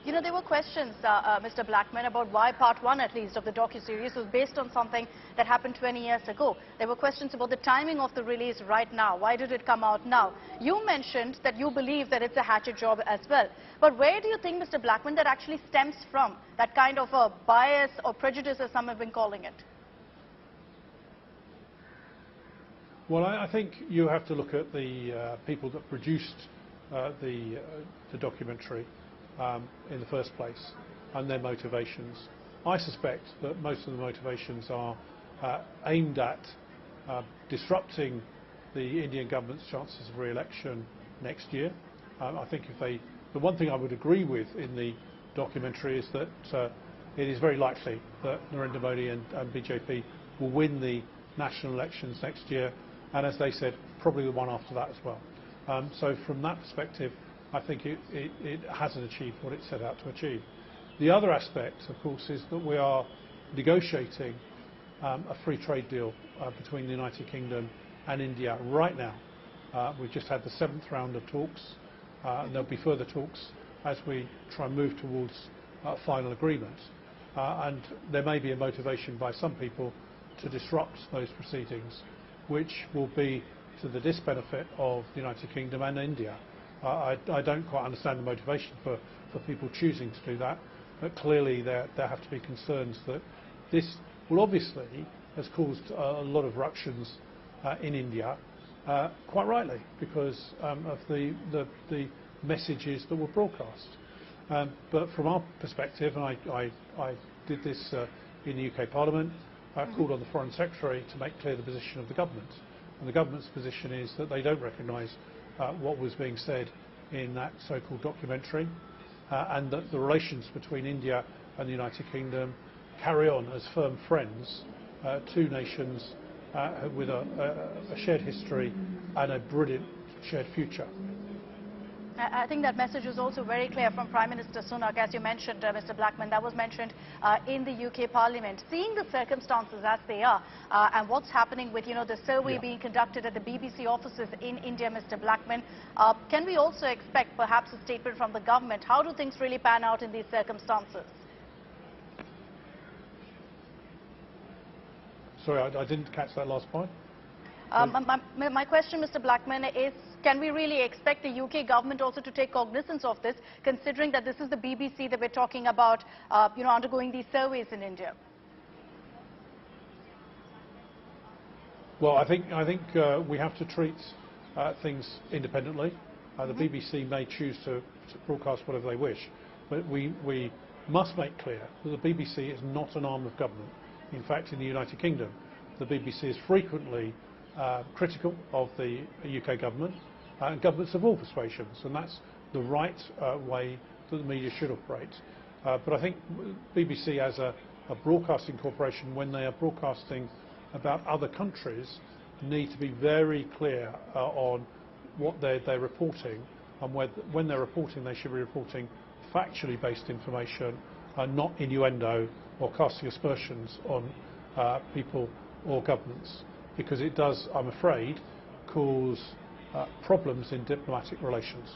You know, there were questions, Mr. Blackman, about why part 1, at least, of the docuseries was based on something that happened 20 years ago. There were questions about the timing of the release right now. Why did it come out now? You mentioned that you believe that it's a hatchet job as well. But where do you think, Mr. Blackman, that actually stems from, that kind of a bias or prejudice, as some have been calling it? Well, I think you have to look at the people that produced the documentary in the first place and their motivations. I suspect that most of the motivations are aimed at disrupting the Indian government's chances of re-election next year. I think the one thing I would agree with in the documentary is that it is very likely that Narendra Modi and BJP will win the national elections next year, and as they said, probably the one after that as well. So from that perspective, I think it hasn't achieved what it set out to achieve. The other aspect, of course, is that we are negotiating a free trade deal between the United Kingdom and India right now. We've just had the 7th round of talks, and there'll be further talks as we try and move towards final agreement. And there may be a motivation by some people to disrupt those proceedings, which will be to the disbenefit of the United Kingdom and India. I don't quite understand the motivation for people choosing to do that, but clearly there have to be concerns that this will obviously has caused a lot of ructions in India, quite rightly, because of the messages that were broadcast. But from our perspective, and I did this in the UK Parliament, I called on the Foreign Secretary to make clear the position of the government. And the government's position is that they don't recognise what was being said in that so-called documentary, and that the relations between India and the United Kingdom carry on as firm friends, two nations with a shared history and a brilliant shared future. I think that message was also very clear from Prime Minister Sunak, as you mentioned, Mr. Blackman. That was mentioned in the UK Parliament. Seeing the circumstances as they are, and what's happening with, the survey being conducted at the BBC offices in India, Mr. Blackman, can we also expect perhaps a statement from the government? How do things really pan out in these circumstances? Sorry, I didn't catch that last point. My question, Mr. Blackman, is can we really expect the UK government also to take cognizance of this, considering that this is the BBC that we're talking about, undergoing these surveys in India? Well, I think we have to treat things independently. The BBC may choose to broadcast whatever they wish, but we must make clear that the BBC is not an arm of government. In fact, in the United Kingdom, the BBC is frequently critical of the UK government and governments of all persuasions, and that's the right way that the media should operate. But I think BBC as a broadcasting corporation, when they are broadcasting about other countries, need to be very clear on what they're reporting, and when they're reporting, they should be reporting factually based information and not innuendo or casting aspersions on people or governments, because it does, I'm afraid, cause problems in diplomatic relations.